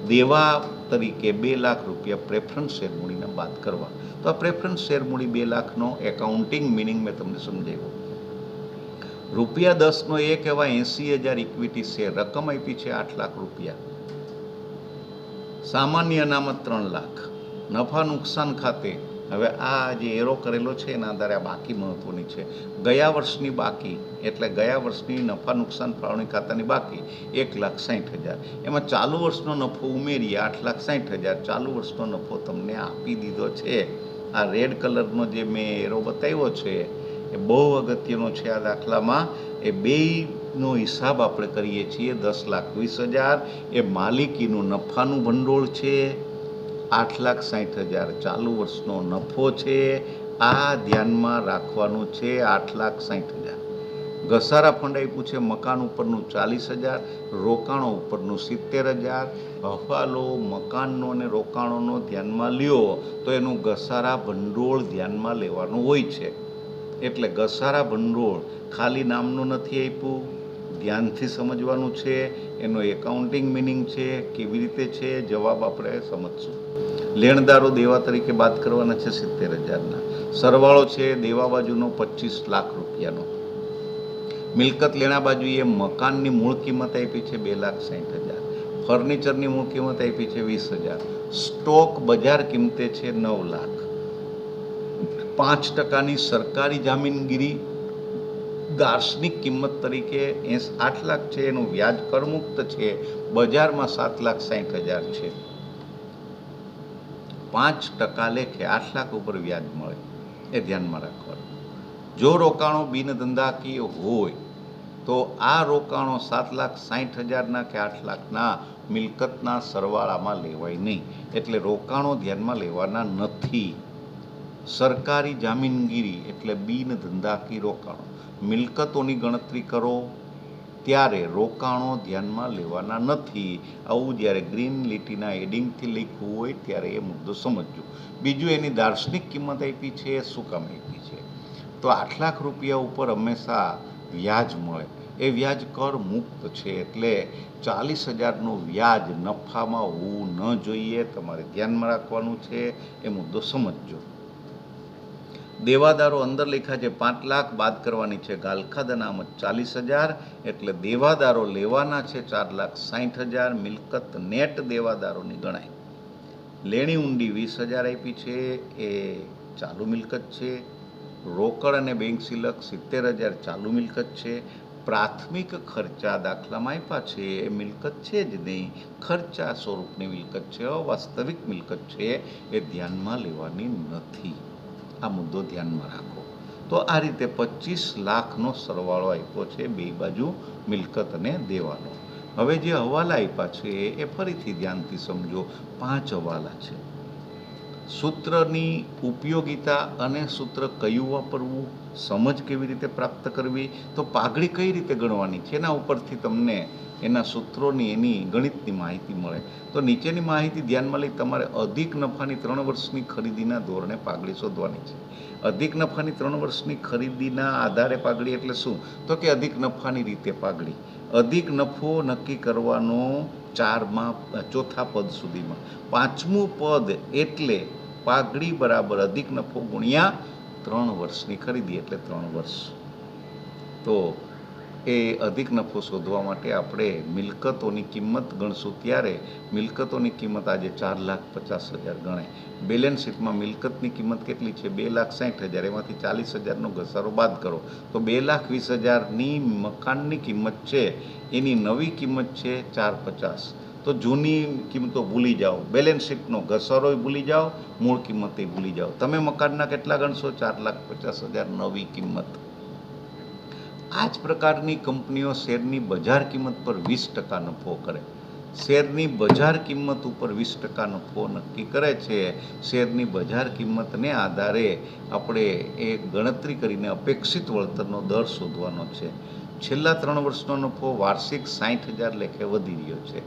દેવા તરીકે 2 લાખ રૂપિયા પ્રેફરન્સ શેર મૂડીના બાદ કરવા. તો આ પ્રેફરન્સ શેર મૂડી 2 લાખનો એકાઉન્ટિંગ મિનિંગ મેં તમને સમજાવ્યો. રૂપિયા 10નો 1 એવા 80,000 ઇક્વિટી શેર, રકમ આપી છે 8 લાખ રૂપિયા. સામાન્ય અનામત 3 લાખ, નફા નુકસાન ખાતે હવે આ જે એરો કરેલો છે એના આધારે આ બાકી મહત્વની છે. ગયા વર્ષની બાકી એટલે ગયા વર્ષની નફા નુકસાન ફાળવણી ખાતાની બાકી 1,60,000, એમાં ચાલુ વર્ષનો નફો ઉમેરી 8,60,000. ચાલુ વર્ષનો નફો તમને આપી દીધો છે. આ રેડ કલરનો જે મેં એરો બતાવ્યો છે એ બહુ અગત્યનો છે આ દાખલામાં. એ બેયનો હિસાબ આપણે કરીએ છીએ. 10,20,000 એ માલિકીનું નફાનું ભંડોળ છે, 8,60,000 ચાલુ વર્ષનો નફો છે. આ ધ્યાનમાં રાખવાનું છે. 8,60,000 ઘસારા ફંડ આપ્યું છે મકાન ઉપરનું 40,000, રોકાણો ઉપરનું 70,000. હવાલો મકાનનો અને રોકાણોનો ધ્યાનમાં લ્યો તો એનું ઘસારા ભંડોળ ધ્યાનમાં લેવાનું હોય છે. એટલે ઘસારા ભંડોળ ખાલી નામનું નથી આપ્યું, ધ્યાનથી સમજવાનું છે. એનો એકાઉન્ટિંગ મિનિંગ છે, કેવી રીતે છે, જવાબ આપણે સમજશું. લેણદારો દેવા તરીકે બાદ કરવાના છે 70,000ના. સરવાળો છે દેવા બાજુનો 25 લાખ રૂપિયાનો. મિલકત લેણા બાજુએ મકાનની મૂળ કિંમત આપી છે 2,60,000, ફર્નિચરની મૂળ કિંમત આપી છે 20,000, સ્ટોક બજાર કિંમતે છે 9 લાખ, 5%ની સરકારી જામીનગીરી દાર્શનિક કિંમત તરીકે 8 લાખ છે. એનું વ્યાજ કરમુક્ત છે, બજારમાં 7,60,000 છે. 5% લેખે 8 લાખ ઉપર વ્યાજ મળે, એ ધ્યાનમાં રાખવાનું. જો રોકાણો બિનધંધાકીય હોય તો આ રોકાણો 7,60,000ના કે 8 લાખના મિલકતના સરવાળામાં લેવાય નહીં. એટલે રોકાણો ધ્યાનમાં લેવાના નથી. સરકારી જામીનગીરી એટલે બિનધંધાકીય રોકાણો. મિલકતોની ગણતરી કરો ત્યારે રોકાણો ધ્યાનમાં લેવાના નથી. આવું જ્યારે ગ્રીન લીટીના હેડિંગથી લખ્યું હોય ત્યારે એ મુદ્દો સમજજો. બીજું, એની દાર્શનિક કિંમત આપી છે, શું કામ આપી છે? તો 8 લાખ રૂપિયા ઉપર હંમેશા વ્યાજ મળે. એ વ્યાજ કર મુક્ત છે, એટલે 40,000નું વ્યાજ નફામાં હોવું ન જોઈએ. તમારે ધ્યાનમાં રાખવાનું છે, એ મુદ્દો સમજજો. દેવાદારો અંદર લખ્યા છે 5 લાખ, બાદ કરવાની છે ગાલખાદ અનામત 40,000, એટલે દેવાદારો લેવાના છે 4,60,000. મિલકત નેટ દેવાદારોની ગણાય. લેણી ઊંડી 20,000 આપી છે, એ ચાલુ મિલકત છે. રોકડ અને બેંક સિલક 70,000 ચાલુ મિલકત છે. પ્રાથમિક ખર્ચા દાખલામાં આપ્યા છે, એ મિલકત છે જ નહીં, ખર્ચા સ્વરૂપની મિલકત છે, અવાસ્તવિક મિલકત છે, એ ધ્યાનમાં લેવાની નથી. આ મુદ્દો ધ્યાનમાં રાખો. તો આ રીતે 25 લાખનો સરવાળો આપ્યો છે બે બાજુ મિલકત અને દેવાનો. હવે જે હવાલા આપ્યા છે એ ફરીથી ધ્યાનથી સમજો. 5 હવાલા છે. સૂત્રની ઉપયોગિતા અને સૂત્ર કયું વાપરવું, સમજ કેવી રીતે પ્રાપ્ત કરવી, તો પાઘડી કઈ રીતે ગણવાની છે એના ઉપરથી તમને એના સૂત્રોની એની ગણિતની માહિતી મળે. તો નીચેની માહિતી ધ્યાનમાં લઈ તમારે અધિક નફાની 3 વર્ષની ખરીદીના ધોરણે પાઘડી શોધવાની છે. અધિક નફાની 3 વર્ષની ખરીદીના આધારે પાઘડી એટલે શું? તો કે અધિક નફાની રીતે પાઘડી. અધિક નફો નક્કી કરવાનો 4માં ચોથા પદ સુધીમાં. 5મું પદ એટલે પાઘડી બરાબર અધિક નફો ગુણ્યા 3 વર્ષની ખરીદી એટલે 3 વર્ષ. તો એ અધિક નફો શોધવા માટે આપણે મિલકતોની કિંમત ગણશું. ત્યારે મિલકતોની કિંમત આજે 4,50,000 ગણાય. બેલેન્સ શીટમાં મિલકતની કિંમત કેટલી છે? 2,60,000. એમાંથી 40,000નો ઘસારો બાદ કરો તો 2,20,000ની મકાનની કિંમત છે. એની નવી કિંમત છે 4,50. તો જૂની કિંમતો ભૂલી જાઓ, બેલેન્સ શીટનો ઘસારો ભૂલી જાઓ, મૂળ કિંમતે ભૂલી જાઓ. તમે મકાનના કેટલા ગણશો? 4,50,000 નવી કિંમત. આ જ પ્રકારની કંપનીઓ શેરની બજાર કિંમત પર 20% નફો કરે. શેરની બજાર કિંમત ઉપર 20% નફો નક્કી કરે છે. શેરની બજાર કિંમતને આધારે આપણે એ ગણતરી કરીને અપેક્ષિત વળતરનો દર શોધવાનો છે. છેલ્લા 3 વર્ષનો નફો વાર્ષિક 60,000 લેખે વધી રહ્યો છે.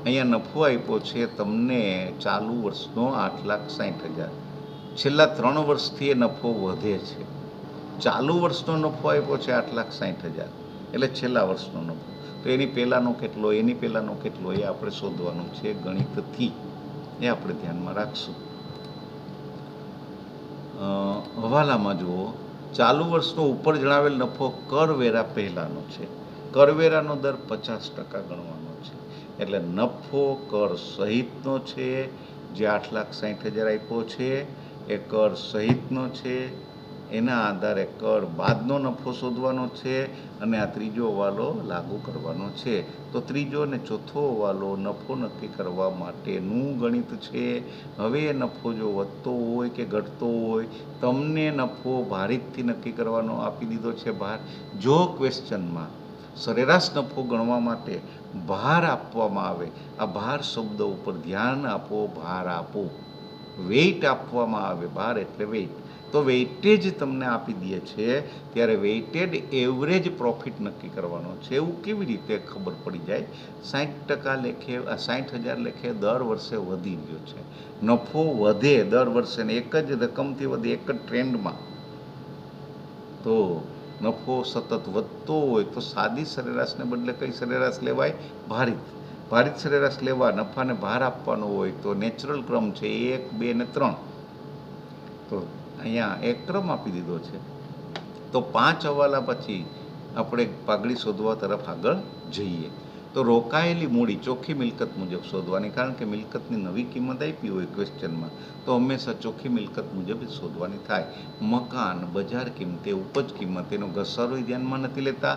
અહીંયા નફો આપ્યો છે તમને ચાલુ વર્ષનો 8,60,000. છેલ્લા 3 વર્ષથી એ નફો વધે છે. ચાલુ વર્ષનો નફો આપ્યો છે 8,60,000, એટલે છેલ્લા વર્ષનો નફો. તો એની પહેલાંનો કેટલો, એની પહેલાંનો કેટલો, એ આપણે શોધવાનું છે ગણિતથી. એ આપણે ધ્યાનમાં રાખશું. હવાલામાં જુઓ, ચાલુ વર્ષનો ઉપર જણાવેલ નફો કરવેરા પહેલાંનો છે. કરવેરાનો દર 50% ગણવાનો છે. એટલે નફો કર સહિતનો છે, જે 8,60,000 આપ્યો છે એ કર સહિતનો છે. એના આધારે કર બાદનો નફો શોધવાનો છે અને આ ત્રીજો હવાલો લાગુ કરવાનો છે. તો ત્રીજો અને ચોથો હવાલો નફો નક્કી કરવા માટેનું ગણિત છે. હવે એ નફો જો વધતો હોય કે ઘટતો હોય, તમને નફો ભારિતથી નક્કી કરવાનો આપી દીધો છે ભાર. જો ક્વેશ્ચનમાં સરેરાશ નફો ગણવા માટે ભાર આપવામાં આવે, આ ભાર શબ્દ ઉપર ધ્યાન આપો, ભાર આપો, વેઇટ આપવામાં આવે, ભાર એટલે વેઇટ, તો વેઇટેજ તમને આપી દે છે, ત્યારે વેઇટેડ એવરેજ પ્રોફિટ નક્કી કરવાનો છે. એવું કેવી રીતે ખબર પડી જાય? 60% લેખે 60,000 લેખે દર વર્ષે વધી રહ્યો છે, નફો વધે દર વર્ષે ને એક જ રકમથી વધે, એક જ ટ્રેન્ડમાં, તો નફો સતત વધતો હોય તો સાદી સરેરાશને બદલે કઈ સરેરાશ લેવાય? ભારિત. ભારિત સરેરાશ લેવા નફાને ભાર આપવાનો હોય તો નેચરલ ક્રમ છે 1, 2 ને 3. તો અહીંયા એક ક્રમ આપી દીધો છે. તો 5 હવાલા પછી આપણે પાઘડી શોધવા તરફ આગળ જઈએ. તો રોકાયેલી મૂડી ચોખ્ખી મિલકત મુજબ શોધવાની, કારણ કે મિલકતની નવી કિંમત આપી હોય ક્વેશ્ચનમાં તો હંમેશા ચોખ્ખી મિલકત મુજબ જ શોધવાની થાય. મકાન બજાર કિંમતે ઉપજ કિંમત, એનો ઘસારો ધ્યાનમાં નથી લેતા.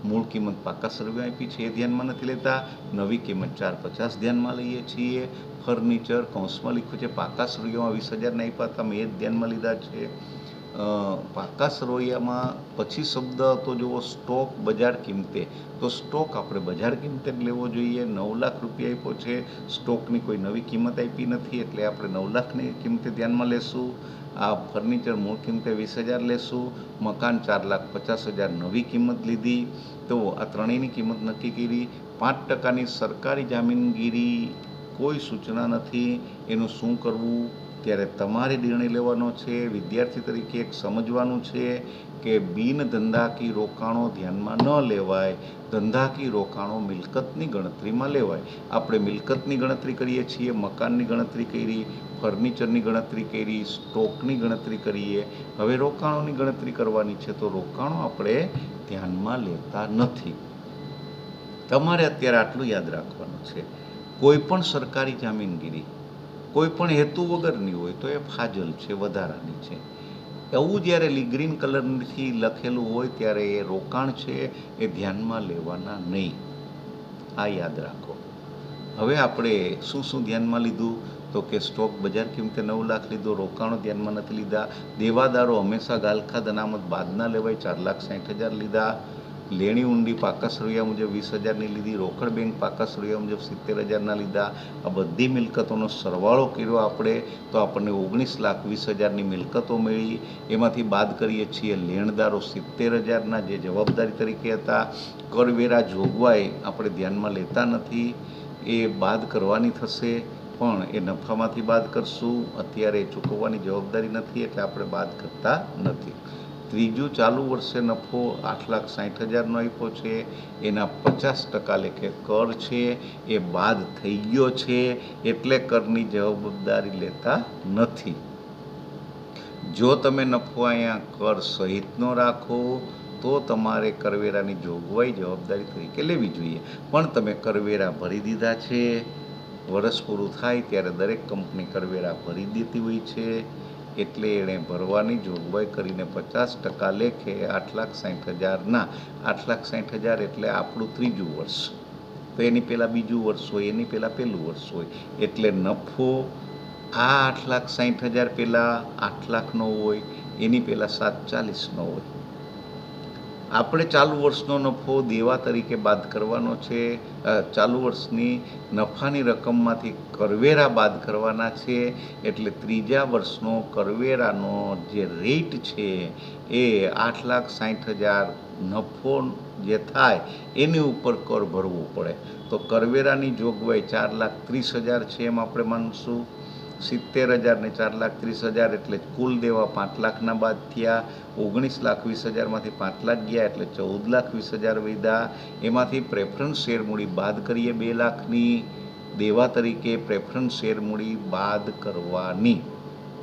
મૂળ કિંમત પાકા સર્વે આપી છે એ ધ્યાનમાં નથી લેતા. નવી કિંમત 4,50 ધ્યાનમાં લઈએ છીએ. ફર્નિચર કૌંસમાં લખ્યું છે પાકા સરોયામાં 20,000 આપ્યા હતા, મેં એ જ ધ્યાનમાં લીધા છે. પાકા સરોયામાં પછી શબ્દ તો જુઓ સ્ટોક બજાર કિંમતે, તો સ્ટોક આપણે બજાર કિંમતે જ લેવો જોઈએ. 9 લાખ રૂપિયા આપ્યો છે, સ્ટોકની કોઈ નવી કિંમત આપી નથી, એટલે આપણે 9 લાખની કિંમતે ધ્યાનમાં લેશું. આ ફર્નિચર મૂળ કિંમતે 20,000 લેશું. મકાન 4,50,000 નવી કિંમત લીધી. તો આ ત્રણેયની કિંમત નક્કી કરી. 5%ની સરકારી જામીનગીરી કોઈ સૂચના નથી, એનું શું કરવું? ત્યારે તમારે નિર્ણય લેવાનો છે. વિદ્યાર્થી તરીકે એક સમજવાનું છે કે બિન ધંધાકીય રોકાણો ધ્યાનમાં ન લેવાય, ધંધાકીય રોકાણો મિલકતની ગણતરીમાં લેવાય. આપણે મિલકતની ગણતરી કરીએ છીએ, મકાનની ગણતરી કરી, ફર્નિચરની ગણતરી કરી, સ્ટોકની ગણતરી કરીએ. હવે રોકાણોની ગણતરી કરવાની છે, તો રોકાણો આપણે ધ્યાનમાં લેતા નથી. તમારે અત્યારે આટલું યાદ રાખવાનું છે, કોઈ પણ સરકારી જામીનગીરી કોઈ પણ હેતુ વગરની હોય તો એ ફાજલ છે, વધારાની છે. એવું જ્યારે ગ્રીન કલરથી લખેલું હોય ત્યારે એ રોકાણ છે, એ ધ્યાનમાં લેવાના નહીં. આ યાદ રાખો. હવે આપણે શું શું ધ્યાનમાં લીધું? તો કે સ્ટોક બજાર કિંમતે 9 લાખ લીધો, રોકાણો ધ્યાનમાં નથી લીધા. દેવાદારો હંમેશા ગાલખાદ અનામત બાદ ના લેવાય, 4,60,000 લીધા. લેણી ઊંડી પાકા સરોયા મુજબ 20,000ની લીધી. રોકડ બેંક પાકા સરોયા મુજબ 70,000ના લીધા. આ બધી મિલકતોનો સરવાળો કર્યો આપણે તો આપણને 19,20,000ની મિલકતો મળી. એમાંથી બાદ કરીએ છીએ લેણદારો 70,000ના, જે જવાબદારી તરીકે હતા. કરવેરા જોગવાઈ આપણે ધ્યાનમાં લેતા નથી, એ બાદ કરવાની થશે, પણ એ નફામાંથી બાદ કરશું. અત્યારે ચૂકવવાની જવાબદારી નથી એટલે આપણે બાદ કરતા નથી. ત્રીજું, ચાલુ વર્ષે નફો 8,60,000નો આપ્યો છે, એના 50% લેખે કર છે, એ બાદ થઈ ગયો છે, એટલે કરની જવાબદારી લેતા નથી. જો તમે નફો અહીંયા કર સહિતનો રાખો તો તમારે કરવેરાની જોગવાઈ જવાબદારી તરીકે લેવી જોઈએ, પણ તમે કરવેરા ભરી દીધા છે. વર્ષ પૂરું થાય ત્યારે દરેક કંપની કરવેરા ભરી દેતી હોય છે, એટલે એણે ભરવાની જોગવાઈ કરીને 50% લેખે 8,60,000ના, 8,60,000 એટલે આપણું ત્રીજું વર્ષ, તો એની પહેલાં બીજું વર્ષ હોય, એની પહેલાં પહેલું વર્ષ હોય, એટલે નફો આ 8,60,000 પહેલાં 8 લાખનો હોય, એની પહેલાં 7,40,000નો હોય. આપણે ચાલુ વર્ષનો નફો દેવા તરીકે બાદ કરવાનો છે. ચાલુ વર્ષની નફાની રકમમાંથી કરવેરા બાદ કરવાના છે, એટલે ત્રીજા વર્ષનો કરવેરાનો જે રેટ છે એ 8,60,000 નફો જે થાય એની ઉપર કર ભરવો પડે. તો કરવેરાની જોગવાઈ 4,30,000 છે એમ આપણે માનશું. 70,000 ને 4,30,000 એટલે કુલ દેવા 5 લાખના બાદ થયા. 19,20,000માંથી 5 લાખ ગયા એટલે 14,20,000 વધ્યા. એમાંથી પ્રેફરન્સ શેર મૂડી બાદ કરીએ 2 લાખની. દેવા તરીકે પ્રેફરન્સ શેર મૂડી બાદ કરવાની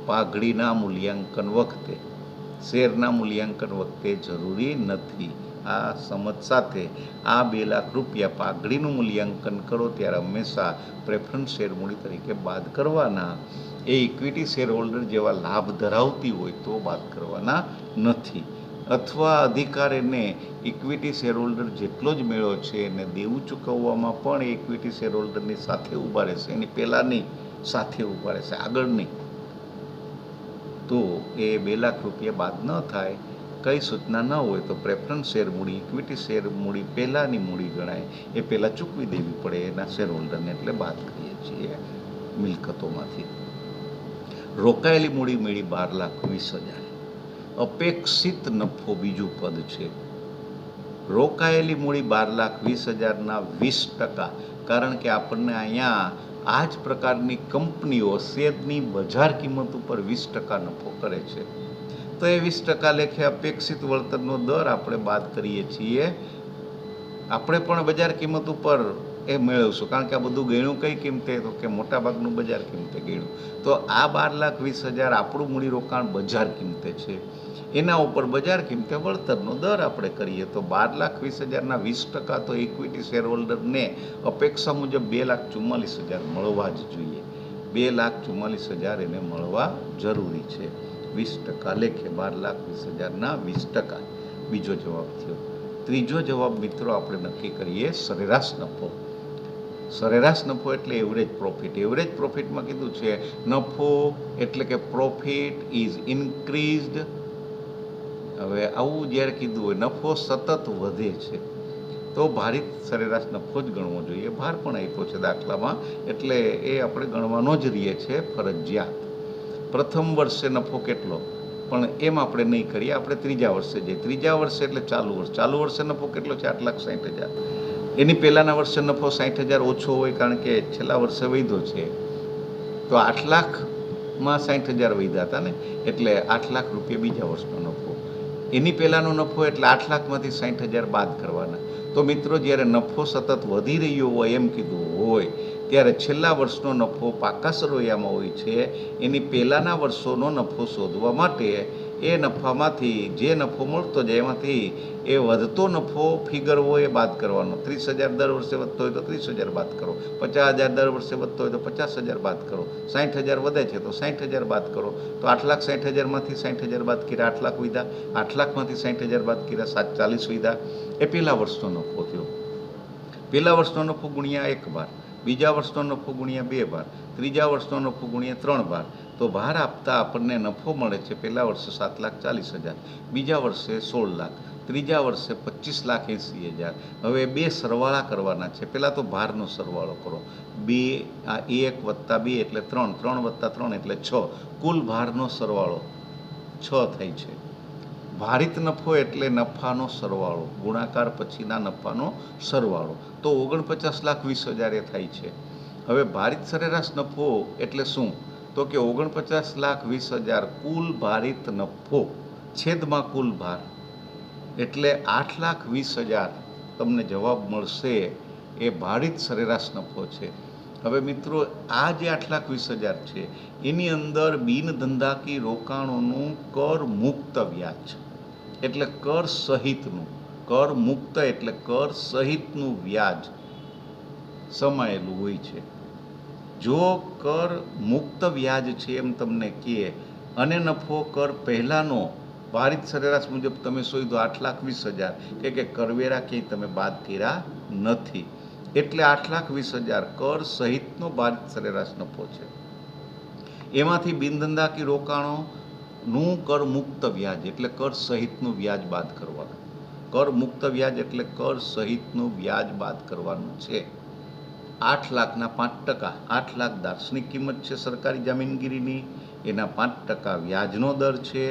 પાઘડીના મૂલ્યાંકન વખતે, શેરના મૂલ્યાંકન વખતે જરૂરી નથી. આ સમજ સાથે આ 2 લાખ રૂપિયા પાઘડીનું મૂલ્યાંકન કરો ત્યારે હંમેશા પ્રેફરન્સ શેર મૂડી તરીકે બાદ કરવાના. એ ઇક્વિટી શેર હોલ્ડર જેવા લાભ ધરાવતી હોય તો બાદ કરવાના નથી. અથવા અધિકાર એને ઇક્વિટી શેર હોલ્ડર જેટલો જ મેળો છે એને દેવું ચૂકવવામાં પણ એ ઇક્વિટી શેર હોલ્ડરની સાથે ઊભા રહેશે, એની પહેલાંની સાથે ઊભા રહેશે, આગળ નહીં. તો એ 2 લાખ રૂપિયા બાદ ન થાય. કઈ સૂચના ન હોય તો પ્રેફરન્સ શેર મૂડી, ઇક્વિટી શેર મૂડી પહેલાંની મૂડી ગણાય, એ પહેલાં ચૂકવી દેવી પડે એના શેર હોલ્ડરને, એટલે બાદ કરીએ છીએ મિલકતોમાંથી. રોકાયેલી મૂડી મળી 12,20,000. અપેક્ષિત નફો બીજું પદ છે. રોકાયેલી મૂડી 12,20,000ના 20%, કારણ કે આપણને અહીંયા આ જ પ્રકારની કંપનીઓ શેરની બજાર કિંમત ઉપર 20% નફો કરે છે. તો એ 20% લેખે અપેક્ષિત વળતરનો દર આપણે બાદ કરીએ છીએ. આપણે પણ બજાર કિંમત ઉપર એ મેળવશું, કારણ કે આ બધું ગણ્યું કઈ કિંમતે, તો કે મોટાભાગનું બજાર કિંમતે ગણ્યું. તો આ 12,20,000 આપણું મૂડીરોકાણ બજાર કિંમતે છે, એના ઉપર બજાર કિંમતે વળતરનો દર આપણે કરીએ તો 12,20,000ના 20% તો ઇક્વિટી શેર હોલ્ડરને અપેક્ષા મુજબ 2,44,000 મળવા જ જોઈએ. 2,44,000 એને મળવા જરૂરી છે. 20% લેખે 12,20,000ના 20%. બીજો જવાબ થયો. ત્રીજો જવાબ મિત્રો આપણે નક્કી કરીએ સરેરાશ નફો. સરેરાશ નફો એટલે એવરેજ પ્રોફિટ. એવરેજ પ્રોફિટમાં કીધું છે નફો એટલે કે પ્રોફિટ ઇઝ ઇન્ક્રીઝડ. હવે આવું જ્યારે કીધું હોય નફો સતત વધે છે તો ભારિત સરેરાશ નફો જ ગણવો જોઈએ. ભાર પણ આપ્યો છે દાખલામાં, એટલે એ આપણે ગણવાનો જ રહીએ છે ફરજિયાત. પ્રથમ વર્ષે નફો કેટલો, પણ એમ આપણે નહીં કરીએ, આપણે ત્રીજા વર્ષે જઈએ. ત્રીજા વર્ષે એટલે ચાલુ વર્ષ. ચાલુ વર્ષે નફો કેટલો છે? 8,60,000. એની પહેલાંના વર્ષે નફો 60,000 ઓછો હોય, કારણ કે છેલ્લા વર્ષે વધ્યો છે. તો 8,00,000માં 60,000 વધ્યા હતા ને, એટલે 8,00,000 રૂપિયા બીજા વર્ષનો નફો. એની પહેલાંનો નફો એટલે 8,00,000માંથી 60,000 બાદ કરવાના. તો મિત્રો જ્યારે નફો સતત વધી રહ્યો હોય એમ કીધું હોય ત્યારે છેલ્લા વર્ષનો નફો પાકા સરવૈયામાં હોય છે. એની પહેલાંના વર્ષોનો નફો શોધવા માટે એ નફામાંથી જે નફો મળતો જાય એમાંથી એ વધતો નફો ફિગર હોય એ બાદ કરવાનો. 30,000 દર વર્ષે વધતો હોય તો 30,000 બાદ કરો, 50,000 દર વર્ષે વધતો હોય તો 50,000 બાદ કરો, 60,000 વધે છે તો 60,000 બાદ કરો. તો 8,60,000માંથી 60,000 બાદ કર્યા 8,00,000 વધ્યા, 8,00,000માંથી 60,000 બાદ કર્યા 40 વધ્યા. એ પહેલા વર્ષનો નફો થયો. પહેલા વર્ષનો નફો ગુણ્યા 1 બાર, બીજા વર્ષનો નફો ગુણ્યા 2 બાર, ત્રીજા વર્ષનો નફો ગુણ્યા 3 બાર. તો ભાર આપતા આપણને નફો મળે છે પહેલા વર્ષે 7,40,000, બીજા વર્ષે 16 લાખ, ત્રીજા વર્ષે 25,80,000. હવે બે સરવાળા કરવાના છે. પહેલાં તો ભારનો સરવાળો કરો. 2 આ 1 વત્તા 2 એટલે 3, 3 વત્તા 3 એટલે 6. કુલ ભારનો સરવાળો 6 થાય છે. ભારિત નફો એટલે નફાનો સરવાળો, ગુણાકાર પછીના નફાનો સરવાળો. તો 49,20,000 એ થાય છે. હવે ભારિત સરેરાશ નફો એટલે શું? તો કે 49,20,000 કુલ ભારિત નફો છેદમાં કુલ ભાર, એટલે 8,20,000 તમને જવાબ મળશે. એ ભારિત સરેરાશ નફો છે. હવે મિત્રો આ જે 8,20,000 છે એની અંદર બિન ધંધાકીય રોકાણોનું કર મુક્ત વ્યાજ, એટલે કર સહિતનું, કર મુક્ત એટલે કર સહિતનું વ્યાજ સમાયેલું હોય છે. જો કર મુક્ત વ્યાજ છે એમ તમને કહે અને નફો કર પહેલાંનો ભારિત સરેરાશ મુજબ તમે શોધો 8,20,000, કે કરવેરા ક્યાંય તમે બાદ કર્યા નથી, એટલે 8,20,000 કર સહિતનો ભારિત સરેરાશ નફો છે. એમાંથી બિનધંધાકીય રોકાણોનું કર મુક્ત વ્યાજ એટલે કર સહિતનું વ્યાજ બાદ કરવાનું. કર મુક્ત વ્યાજ એટલે કર સહિતનું વ્યાજ બાદ કરવાનું છે. 8,00,000ના 5%. 8,00,000 દાર્શનિક કિંમત છે સરકારી જામીનગીરીની, એના 5% વ્યાજનો દર છે,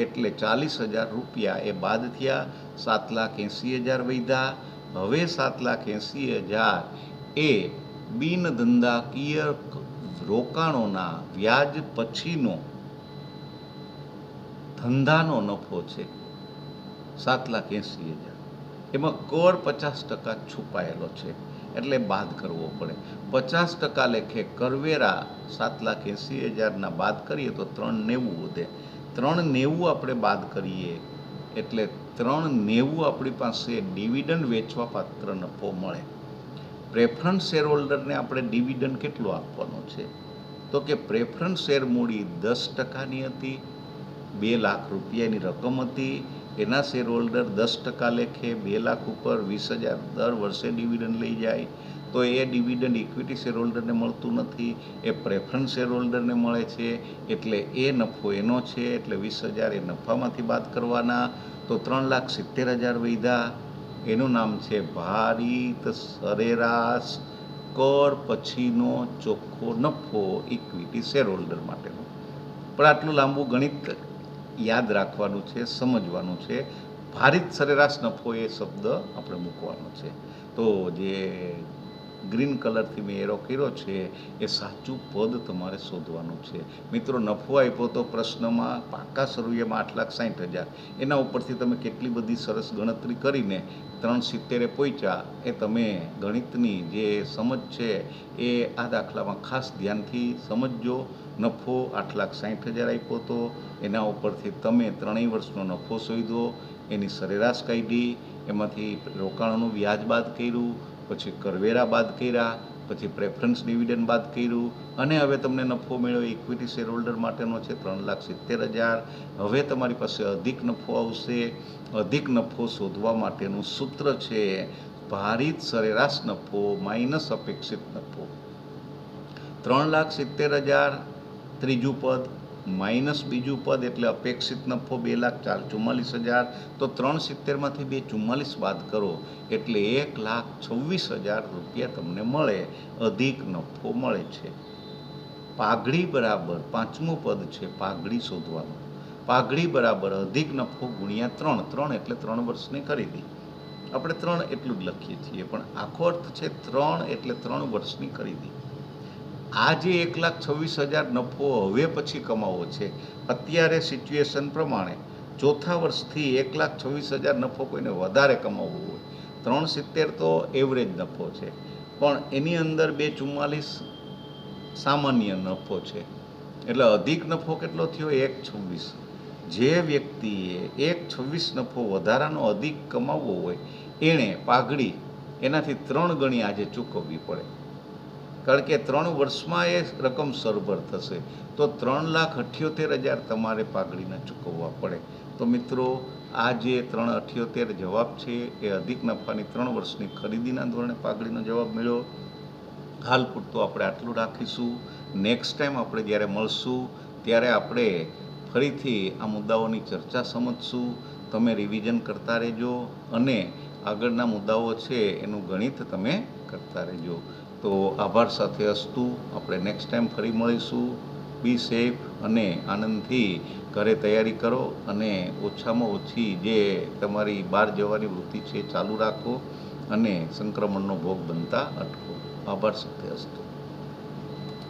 એટલે 40,000 રૂપિયા એ બાદ થયા. 7,80,000 વધ્યા. હવે 7,80,000 એ બિન ધંધાકીય રોકાણોના વ્યાજ પછીનો ધંધાનો નફો છે. 7,80,000 એમાં કર 50% છુપાયેલો છે, એટલે બાદ કરવો પડે. 50% લેખે કરવેરા 7,80,000ના બાદ કરીએ તો 390 વધે. 390 આપણે બાદ કરીએ એટલે 3.90 આપણી પાસે ડિવિડન્ડ વેચવા પાત્ર નફો મળે. પ્રેફરન્સ શેર હોલ્ડરને આપણે ડિવિડન્ડ કેટલું આપવાનું છે? તો કે પ્રેફરન્સ શેર મૂડી 10%ની હતી, 2 લાખ રૂપિયાની રકમ હતી. એના શેર હોલ્ડર 10% લેખે 2 લાખ ઉપર 20,000 દર વર્ષે ડિવિડન્ડ લઈ જાય તો એ ડિવિડન્ડ ઇક્વિટી શેર હોલ્ડરને મળતું નથી, એ પ્રેફરન્સ શેર હોલ્ડરને મળે છે. એટલે એ નફો એનો છે, એટલે 20,000 એ નફામાંથી બાદ કરવાના, તો 3,70,000 વધ્યા. એનું નામ છે ભારિત સરેરાશ કર પછીનો ચોખ્ખો નફો ઇક્વિટી શેર હોલ્ડર માટેનો. પણ આટલું લાંબુ ગણિત યાદ રાખવાનું છે, સમજવાનું છે. ભારિત સરેરાશ નફો એ શબ્દ આપણે મૂકવાનો છે. તો જે ગ્રીન કલરથી મેં એરો કર્યો છે એ સાચું પદ તમારે શોધવાનું છે. મિત્રો, નફો આપ્યો તો પ્રશ્નમાં પાકા શરૂઆતમાં 8,60,000, એના ઉપરથી તમે કેટલી બધી સરસ ગણતરી કરીને 370 પહોંચ્યા. એ તમે ગણિતની જે સમજ છે એ આ દાખલામાં ખાસ ધ્યાનથી સમજજો. નફો 8,60,000 આપ્યો તો એના ઉપરથી તમે 3 વર્ષનો નફો શોધ્યો, એની સરેરાશ કાઢી, એમાંથી રોકાણોનું વ્યાજ બાદ કર્યું, પછી કરવેરા બાદ કર્યા, પછી પ્રેફરન્સ ડિવિડન્ડ બાદ કર્યું, અને હવે તમને નફો મળ્યો ઇક્વિટી શેર હોલ્ડર માટેનો છે 3,70,000. હવે તમારી પાસે અધિક નફો આવશે. અધિક નફો શોધવા માટેનું સૂત્ર છે ભારિત સરેરાશ નફો માઇનસ અપેક્ષિત નફો. 3,70,000 ત્રીજું પદ માઇનસ બીજું પદ એટલે અપેક્ષિત નફો 2,44,000. તો 370માંથી 244 બાદ કરો એટલે 1,26,000 રૂપિયા તમને મળે, અધિક નફો મળે છે. પાઘડી બરાબર પાંચમું પદ છે પાઘડી શોધવાનું. પાઘડી બરાબર અધિક નફો ગુણ્યા 3 એટલે 3 વર્ષની ખરીદી. આપણે 3 એટલું જ લખીએ છીએ, પણ આખો અર્થ છે 3 એટલે 3 વર્ષની ખરીદી. આ જે 1,26,000 નફો હવે પછી કમાવો છે, અત્યારે સિચ્યુએશન પ્રમાણે ચોથા વર્ષથી 1,26,000 નફો કોઈને વધારે કમાવવો હોય, 370 તો એવરેજ નફો છે, પણ એની અંદર 244 સામાન્ય નફો છે. એટલે અધિક નફો કેટલો થયો? 1,26. જે વ્યક્તિએ 1,26 નફો વધારાનો અધિક કમાવવો હોય એણે પાઘડી એનાથી 3 ગણી આજે ચૂકવવી પડે, કારણ કે 3 વર્ષમાં એ રકમ સરભર થશે. તો 3,78,000 તમારે પાઘડીના ચૂકવવા પડે. તો મિત્રો, આ જે 3,78 જવાબ છે એ અધિક નફાની 3 વર્ષની ખરીદીના ધોરણે પાઘડીનો જવાબ મળ્યો. હાલ પૂરતું આપણે આટલું રાખીશું. નેક્સ્ટ ટાઈમ આપણે જ્યારે મળશું ત્યારે આપણે ફરીથી આ મુદ્દાઓની ચર્ચા સમજશું. તમે રિવિઝન કરતા રહેજો અને આગળના મુદ્દાઓ છે એનું ગણિત તમે કરતા રહેજો. તો આભાર સાથે અસ્તુ. આપણે નેક્સ્ટ ટાઈમ ફરી મળીશું. બી સેફ અને આનંદથી ઘરે તૈયારી કરો અને ઓછામાં ઓછી જે તમારી બહાર જવાની વૃત્તિ છે ચાલુ રાખો અને સંક્રમણનો ભોગ બનતા અટકો. આભાર સાથે અસ્તુ.